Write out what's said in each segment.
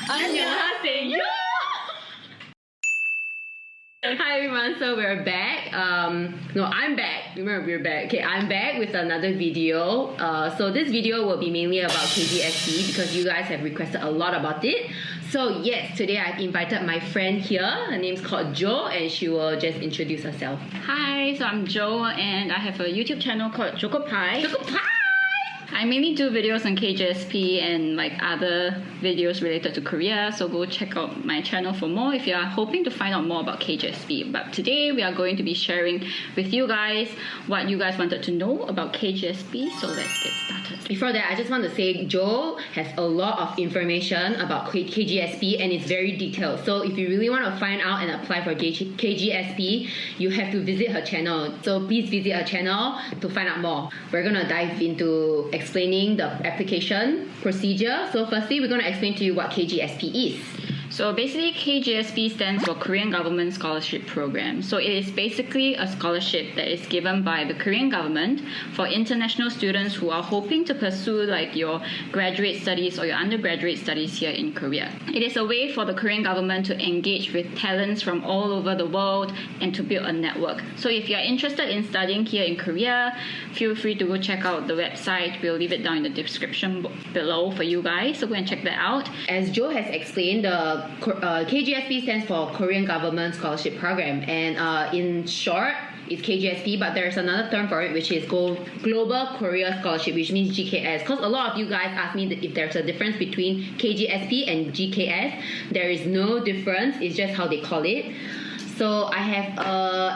안녕하세요. Hi everyone, so we're back. I'm back. Remember, we're back. Okay, I'm back with another video. So this video will be mainly about KGSP because you guys have requested a lot about it. So yes, today I've invited my friend here. Her name's called Jo, and she will just introduce herself. Hi, so I'm Jo, and I have a YouTube channel called Jokopie. Jokopie! I mainly do videos on KGSP and like other videos related to Korea, so go check out my channel for more if you are hoping to find out more about KGSP. But today we are going to be sharing with you guys what you guys wanted to know about KGSP, so let's get started. Before that, I just want to say Jo has a lot of information about KGSP and it's very detailed. So if you really want to find out and apply for KGSP, you have to visit her channel. So please visit her channel to find out more. We're going to dive into explaining the application procedure. So firstly, we're going to explain to you what KGSP is. So basically, KGSP stands for Korean Government Scholarship Program. So it is basically a scholarship that is given by the Korean government for international students who are hoping to pursue like your graduate studies or your undergraduate studies here in Korea. It is a way for the Korean government to engage with talents from all over the world and to build a network. So if you are interested in studying here in Korea, feel free to go check out the website. We'll leave it down in the description below for you guys, so go and check that out. As Jo has explained, the KGSP stands for Korean Government Scholarship Program, and in short, it's KGSP, but there's another term for it, which is Global Korea Scholarship, which means GKS. Because a lot of you guys ask me if there's a difference between KGSP and GKS. There is no difference, it's just how they call it. So I have a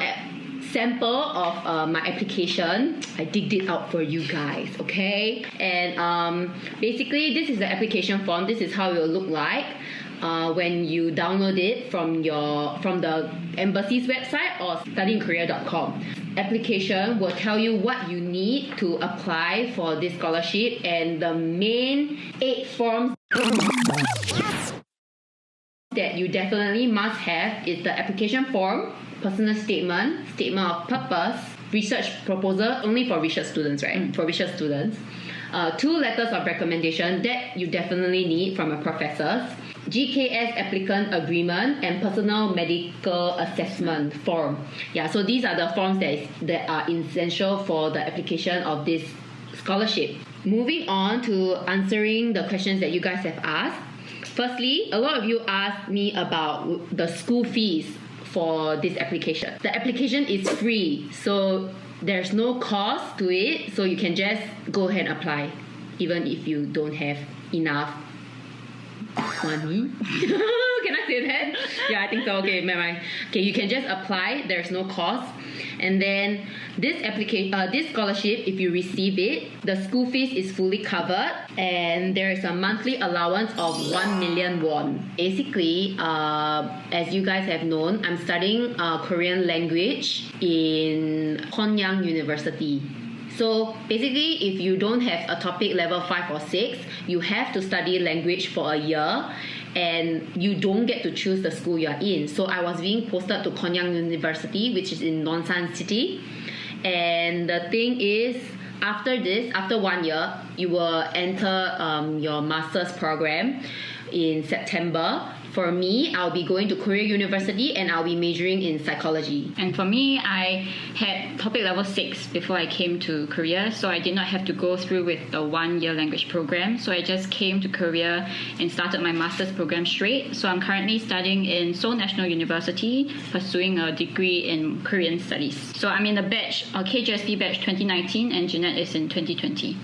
sample of my application. I digged it out for you guys, okay? And basically, this is the application form. This is how it will look like when you download it from the embassy's website or studyinkorea.com. Application will tell you what you need to apply for this scholarship, and the main 8 forms that you definitely must have is the application form, personal statement, statement of purpose, research proposal, only for research students, right? For research students. 2 letters of recommendation that you definitely need from a professor, GKS applicant agreement, and personal medical assessment form. Yeah, so these are the forms that are essential for the application of this scholarship. Moving on to answering the questions that you guys have asked. Firstly, a lot of you asked me about the school fees for this application. The application is free, so there's no cost to it, so you can just go ahead and apply, even if you don't have enough money. Can I say that? Yeah, I think so. Okay, never mind. Okay, you can just apply. There's no cost. And then this scholarship, if you receive it, the school fees is fully covered, and there is a monthly allowance of 1 million won. Basically, as you guys have known, I'm studying Korean language in Honyang University. So basically, if you don't have a topic level 5 or 6, you have to study language for a year, and you don't get to choose the school you're in. So I was being posted to Honyang University, which is in Nonsan City. And the thing is, after 1 year, you will enter your master's program in September. For me, I'll be going to Korea University and I'll be majoring in psychology. And for me, I had topic level 6 before I came to Korea, so I did not have to go through with the 1-year language program. So I just came to Korea and started my master's program straight. So I'm currently studying in Seoul National University, pursuing a degree in Korean studies. So I'm in the batch, KGSP batch 2019, and Jeanette is in 2020.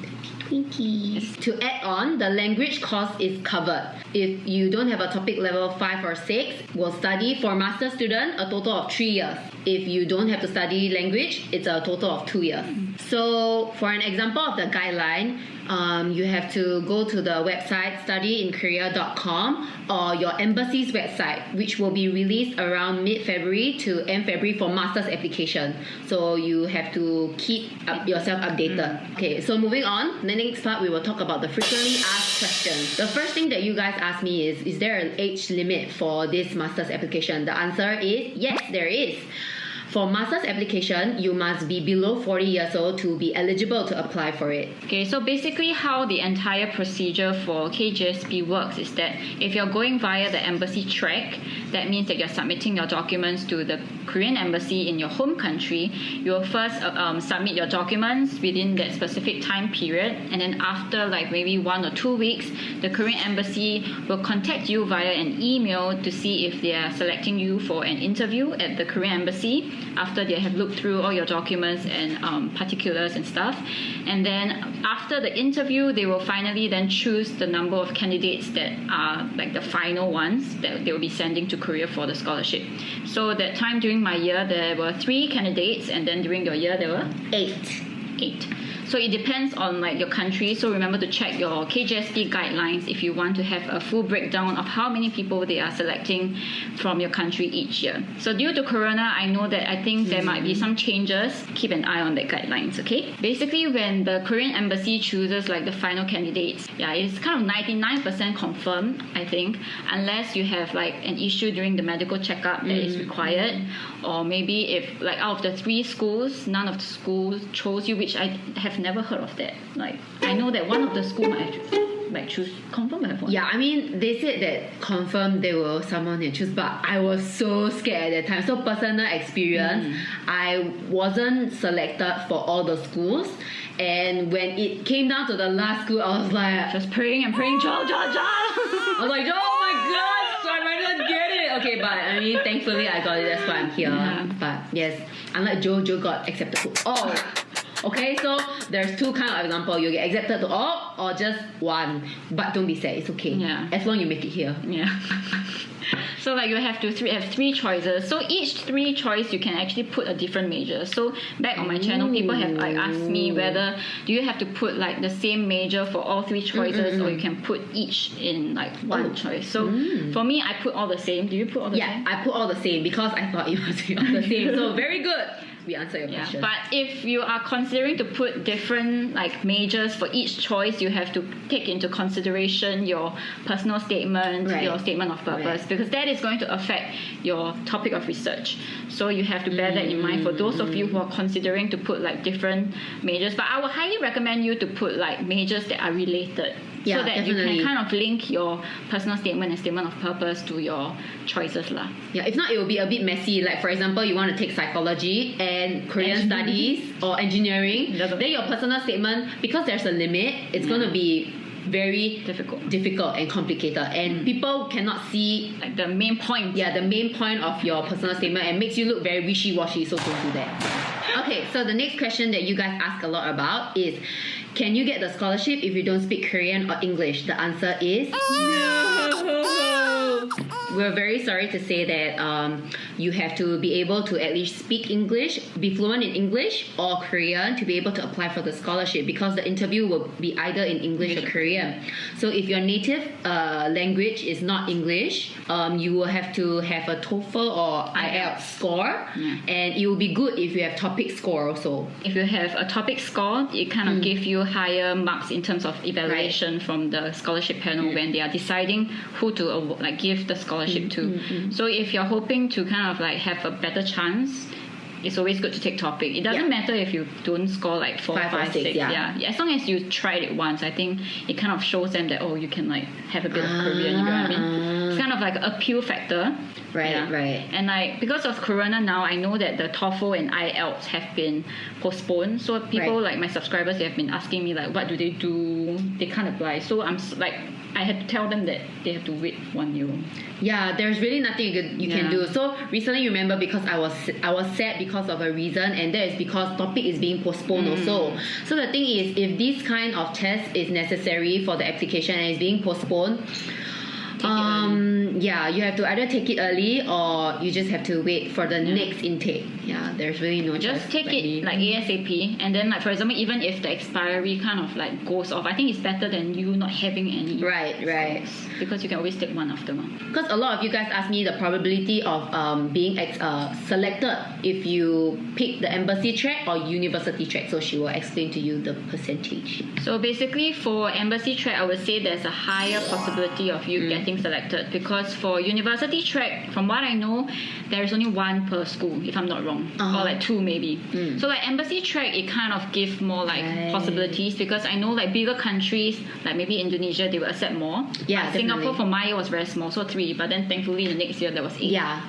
Yes. To add on, the language course is covered. If you don't have a topic level 5 or 6, we'll study for master student a total of 3 years. If you don't have to study language, it's a total of 2 years. So for an example of the guideline, you have to go to the website studyinkorea.com or your embassy's website, which will be released around mid-February to end February for master's application. So you have to keep yourself updated. Okay, so moving on, the next part we will talk about the frequently asked questions. The first thing that you guys ask me is there an age limit for this master's application? The answer is yes, there is. For master's application, you must be below 40 years old to be eligible to apply for it. Okay, so basically how the entire procedure for KGSP works is that if you're going via the embassy track, that means that you're submitting your documents to the Korean embassy in your home country. You will first submit your documents within that specific time period, and then after like maybe 1 or 2 weeks, the Korean embassy will contact you via an email to see if they are selecting you for an interview at the Korean embassy after they have looked through all your documents and particulars and stuff. And then after the interview, they will finally then choose the number of candidates that are like the final ones that they will be sending to Korea for the scholarship. So that time during my year, there were 3 candidates, and then during your year, there were 8. So it depends on like your country. So remember to check your KGSP guidelines if you want to have a full breakdown of how many people they are selecting from your country each year. So due to Corona, I know that I think there might be some changes. Keep an eye on the guidelines, okay? Basically, when the Korean embassy chooses like the final candidates, it's kind of 99% confirmed, I think, unless you have like an issue during the medical checkup that is required, or maybe if like out of the 3 schools, none of the schools chose you, which I have never heard of that. Like I know that one of the school might choose confirm have one. Yeah, I mean they said that confirm they will someone they choose, but I was so scared at that time. So personal experience, I wasn't selected for all the schools, and when it came down to the last school, I was like just praying and praying, ja. I was like, oh my god, so I might not get it. Okay, but I mean thankfully I got it, that's why I'm here. Yeah. But yes, unlike Joe got accepted to all. Okay, so there's 2 kind of example. You get accepted to all or just one. But don't be sad, it's okay. Yeah. As long as you make it here. Yeah. So like you have to have 3 choices. So each 3 choice you can actually put a different major. So back on my channel, people have like asked me whether do you have to put like the same major for all 3 choices, or you can put each in like one choice. So for me, I put all the same. Do you put all the same? Yeah, I put all the same because I thought it must be all the same. So very good. We answer your question. But if you are considering to put different like majors for each choice, you have to take into consideration your personal statement, your statement of purpose, because that is going to affect your topic of research. So you have to bear that in mind for those of you who are considering to put like different majors. But I would highly recommend you to put like majors that are related. Yeah, so that definitely. you can kind of link your personal statement and statement of purpose to your choices lah. Yeah, if not, it will be a bit messy. Like for example, you want to take psychology and Korean studies or engineering. Then your personal statement, because there's a limit, it's going to be very difficult and complicated, and people cannot see like the main point. Yeah, the main point of your personal statement, and makes you look very wishy-washy. So don't do that. Okay, so the next question that you guys ask a lot about is, can you get the scholarship if you don't speak Korean or English? The answer is no. We're very sorry to say that you have to be able to at least speak English, be fluent in English or Korean to be able to apply for the scholarship, because the interview will be either in English or Korean. So if your native language is not English, you will have to have a TOEFL or IELTS score, and it will be good if you have topic score also. If you have a topic score, it kind of give you higher marks in terms of evaluation from the scholarship panel when they are deciding who to like give the scholarship to. So if you're hoping to kind of like have a better chance, it's always good to take topic. It doesn't matter if you don't score like 4, 5, 6. Yeah. As long as you tried it once, I think it kind of shows them that you can like have a bit of Korean. You know what I mean? It's kind of like an appeal factor. Right. And like because of Corona now, I know that the TOEFL and IELTS have been postponed. So people like my subscribers, they have been asking me like, what do? They can't apply. So I'm like, I had to tell them that they have to wait 1 year. Yeah, there's really nothing you can do. So recently, remember, because I was sad because of a reason, and that is because topic is being postponed also. So the thing is, if this kind of test is necessary for the application and is being postponed, you have to either take it early or you just have to wait for the next intake. Yeah, there's really no just choice. Take it like ASAP, and then like for example, even if the expiry kind of like goes off, I think it's better than you not having any. Right. Because you can always take one after one. Because a lot of you guys ask me the probability of being selected if you pick the embassy track or university track. So she will explain to you the percentage. So basically, for embassy track, I would say there's a higher possibility of you getting selected, because because for university track, from what I know, there is only one per school, if I'm not wrong, or like two maybe. So like embassy track, it kind of gives more like possibilities, because I know like bigger countries, like maybe Indonesia, they will accept more. Yeah, Singapore for my year was very small, so 3, but then thankfully the next year there was 8. Yeah.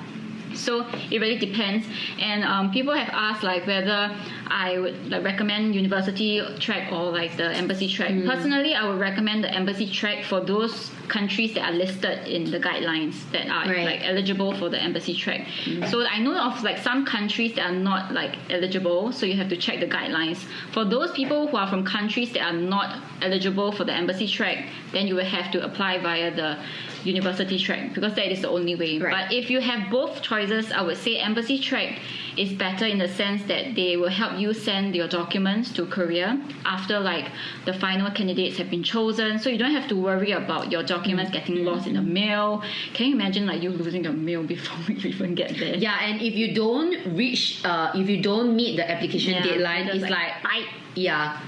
So it really depends, and people have asked like whether I would like recommend university track or like the embassy track. Personally, I would recommend the embassy track for those countries that are listed in the guidelines that are like eligible for the embassy track. So I know of like some countries that are not like eligible, so you have to check the guidelines. For those people who are from countries that are not eligible for the embassy track, then you will have to apply via the university track, because that is the only way. But if you have both choices, I would say embassy track is better in the sense that they will help you send your documents to Korea after like the final candidates have been chosen, so you don't have to worry about your documents getting lost in the mail. Can you imagine like you losing your mail before you even get there? Yeah, and if you don't reach, if you don't meet the application deadline, it's like bye. Yeah,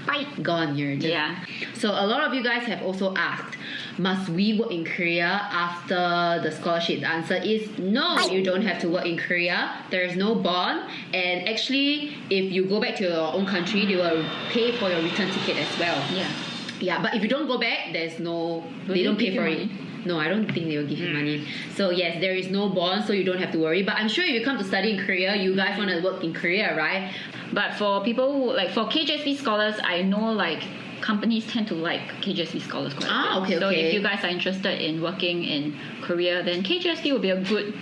gone. You're just, So a lot of you guys have also asked, must we work in Korea after the scholarship? The answer is no, you don't have to work in Korea. There is no bond, and actually if you go back to your own country, they will pay for your return ticket as well. Yeah, but if you don't go back, there's no, they don't pay for it. No, I don't think they will give you money. So yes, there is no bond, so you don't have to worry. But I'm sure if you come to study in Korea, you guys want to work in Korea, right? But for people who, like for KGSP scholars, I know like companies tend to like KGSP scholars quite a bit. So if you guys are interested in working in Korea, then KGSP will be a good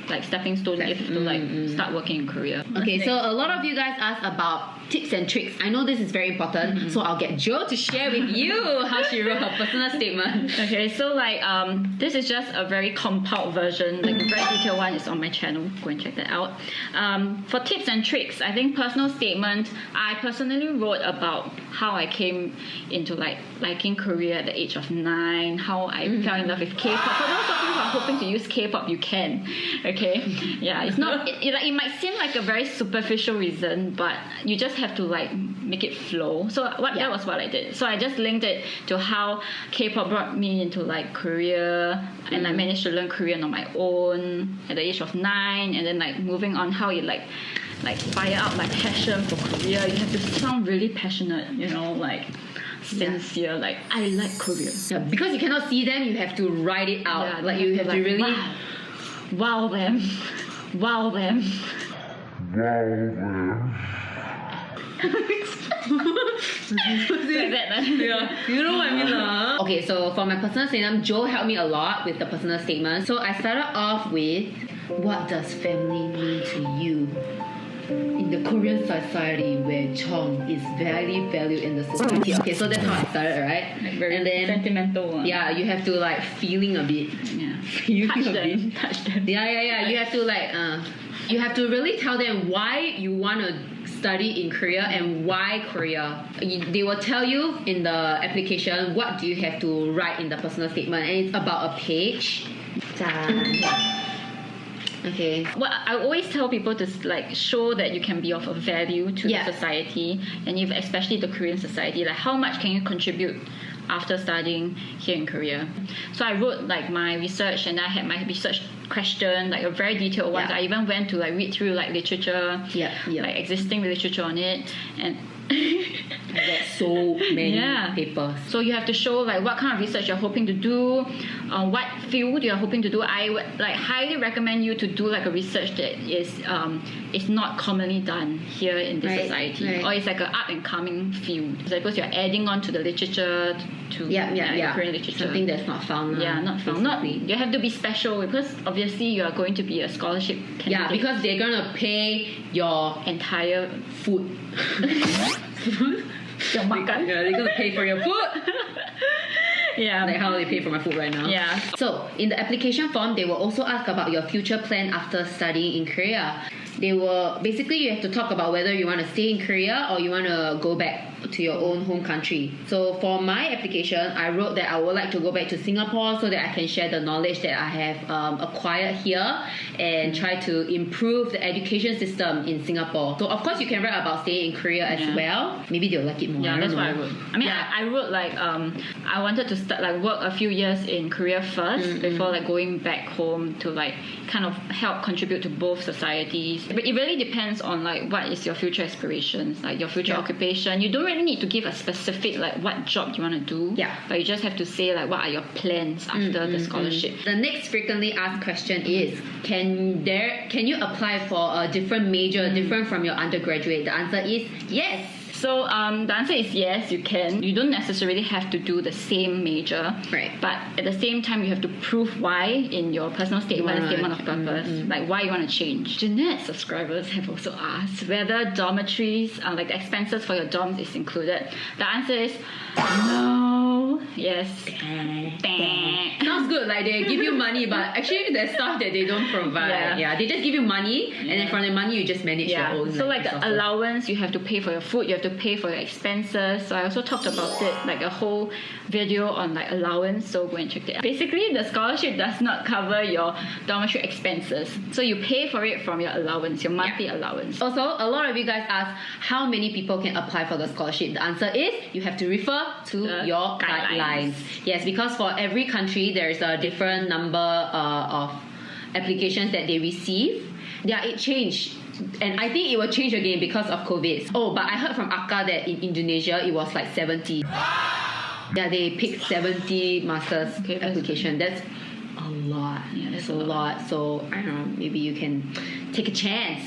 like stepping stone if to like start working in Korea. Okay, so a lot of you guys asked about tips and tricks. I know this is very important, so I'll get Jo to share with you how she wrote her personal statement. Okay, so like this is just a very compiled version. Like the very detailed one is on my channel. Go and check that out. For tips and tricks, I think personal statement, I personally wrote about how I came into like liking Korea at the age of 9, how I fell in love with K-pop. For those of you who are hoping to use K-pop, you can. Okay, yeah, it's not. It might seem like a very superficial reason, but you just have to like make it flow. So that was what I did. So I just linked it to how K-pop brought me into like Korea, and I managed to learn Korean on my own at the age of 9, and then like moving on how it like fire out like passion for Korea. You have to sound really passionate, you know, like sincere, like I like Korea. Yeah, because you cannot see them, you have to write it out. Yeah, like you have to really wow them. Wow them. Like that, yeah, you know what I mean. Okay, so for my personal statement, Jo helped me a lot with the personal statement. So I started off with, what does family mean to you in the Korean society where Chong is very valued in the society? Okay, so that's how I started, right? Like very and then sentimental. Yeah, you have to like feeling a bit. Yeah, feeling touch them. Yeah. You have to like you have to really tell them why you want to study in Korea and why Korea. They will tell you in the application what do you have to write in the personal statement, and it's about a page. Okay. Well, I always tell people to like show that you can be of a value to the society, and especially the Korean society. Like how much can you contribute after studying here in Korea? So I wrote like my research, and I had my research question, like a very detailed one. I even went to like read through like literature, like existing literature on it, and That's so many papers. So you have to show like what kind of research you're hoping to do, what field you're hoping to do. I would like highly recommend you to do like a research that is not commonly done here in this society, or it's like an up and coming field. So because you're adding on to the literature, to Korean literature. Something that's not found. Not found. Not you have to be special because obviously you are going to be a scholarship candidate. Yeah, because they're gonna pay your entire food. Your makan. Yeah, they're gonna pay for your food. Yeah, like how they pay for my food right now. Yeah. So in the application form, they will also ask about your future plan after studying in Korea. They will basically, you have to talk about whether you want to stay in Korea or you want to go back to your own home country. So for my application, I wrote that I would like to go back to Singapore so that I can share the knowledge that I have acquired here and try to improve the education system in Singapore. So of course you can write about staying in Korea as well. Maybe they'll like it more. Yeah, that's what I wrote. I mean, I wrote like I wanted to start like work a few years in Korea first before like going back home to like kind of help contribute to both societies. But it really depends on like what is your future aspirations, like your future occupation. You don't really need to give a specific like what job you want to do. Yeah. But you just have to say like what are your plans after the scholarship. The next frequently asked question is, can you apply for a different major different from your undergraduate? The answer is yes. So the answer is yes, you can. You don't necessarily have to do the same major. Right. But at the same time, you have to prove why in your personal statement of purpose, like why you want to change. Jeanette subscribers have also asked whether dormitories, like the expenses for your dorms is included. The answer is no. Yes. Sounds good. Like they give you money, but actually there's stuff that they don't provide. Yeah. They just give you money, and then from the money you just manage your own. So like the allowance, you have to pay for your food, you have to pay for your expenses. So I also talked about it, like a whole video on like allowance. So go and check it out. Basically, the scholarship does not cover your dormitory expenses. So you pay for it from your allowance, your monthly allowance. Also, a lot of you guys ask how many people can apply for the scholarship. The answer is you have to refer to your guidelines. Yes, because for every country there is a different number of applications that they receive. Yeah, it changed. And I think it will change again because of COVID. Oh, but I heard from Akka that in Indonesia it was like 70. Yeah, they picked 70 masters application. That's a lot. Yeah, that's a lot. So I don't know, maybe you can take a chance.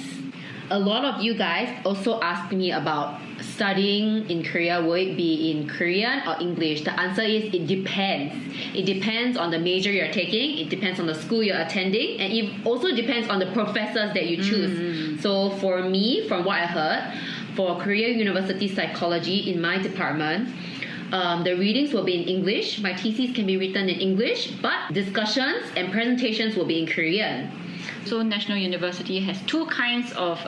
A lot of you guys also asked me about studying in Korea. Will it be in Korean or English? The answer is it depends. It depends on the major you're taking. It depends on the school you're attending. And it also depends on the professors that you choose. So for me, from what I heard, for Korea University Psychology in my department, the readings will be in English. My thesis can be written in English, but discussions and presentations will be in Korean. So National University has two kinds of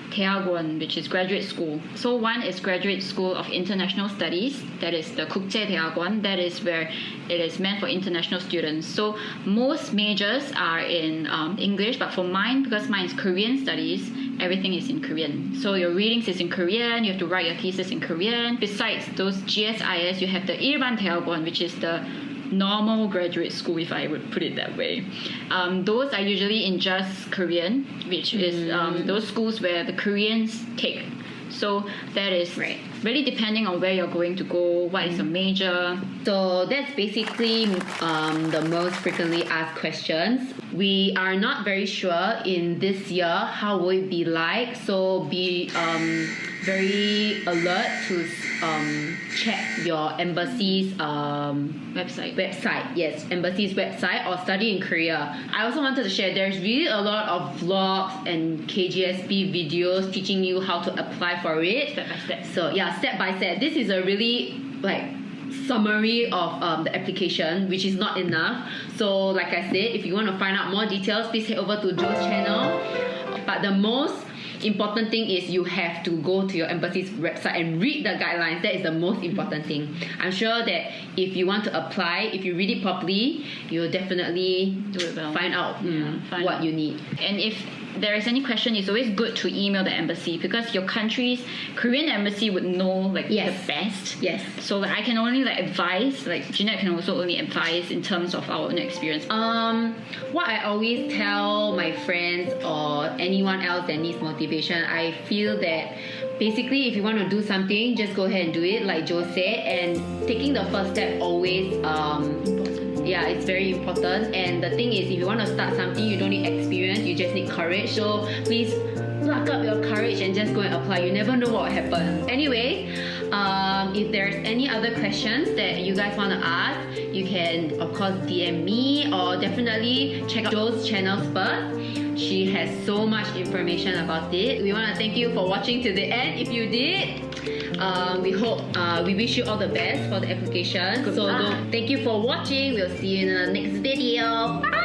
대학원, which is graduate school. So one is Graduate School of International Studies, that is the 국제대학원, that is where it is meant for international students. So most majors are in English, but for mine, because mine is Korean studies, everything is in Korean. So your readings is in Korean, you have to write your thesis in Korean. Besides those GSIS, you have the 일반 대학원, which is the normal graduate school, if I would put it that way. Those are usually in just Korean, which is those schools where the Koreans take. So that is really depending on where you're going to go, what is your major. So that's basically the most frequently asked questions. We are not very sure in this year how will it be like. So be very alert to check your embassy's website. Yes, embassy's website, or study in Korea. I also wanted to share there's really a lot of vlogs and KGSP videos teaching you how to apply for it step by step. So yeah, step by step. This is a really like summary of the application, which is not enough. So like I said, if you want to find out more details, please head over to Joe's channel. But the most important thing is you have to go to your embassy's website and read the guidelines. That is the most important thing. I'm sure that if you want to apply, if you read it properly, you'll definitely do it well. Find out what you need. And if there is any question, it's always good to email the embassy, because your country's Korean embassy would know like the best. Yes. So like I can only like advise, like Jeanette can also only advise in terms of our own experience. What I always tell my friends or anyone else that needs motivation, I feel that basically if you want to do something, just go ahead and do it, like Joe said, and taking the first step always yeah, it's very important. And the thing is, if you want to start something, you don't need experience, you just need courage. So please pluck up your courage and just go and apply. You never know what will happen. Anyway, if there's any other questions that you guys want to ask, you can of course DM me, or definitely check out Joe's channels first. She has so much information about it. We want to thank you for watching to the end. If you did, we wish you all the best for the application. Thank you for watching. We'll see you in the next video. Bye!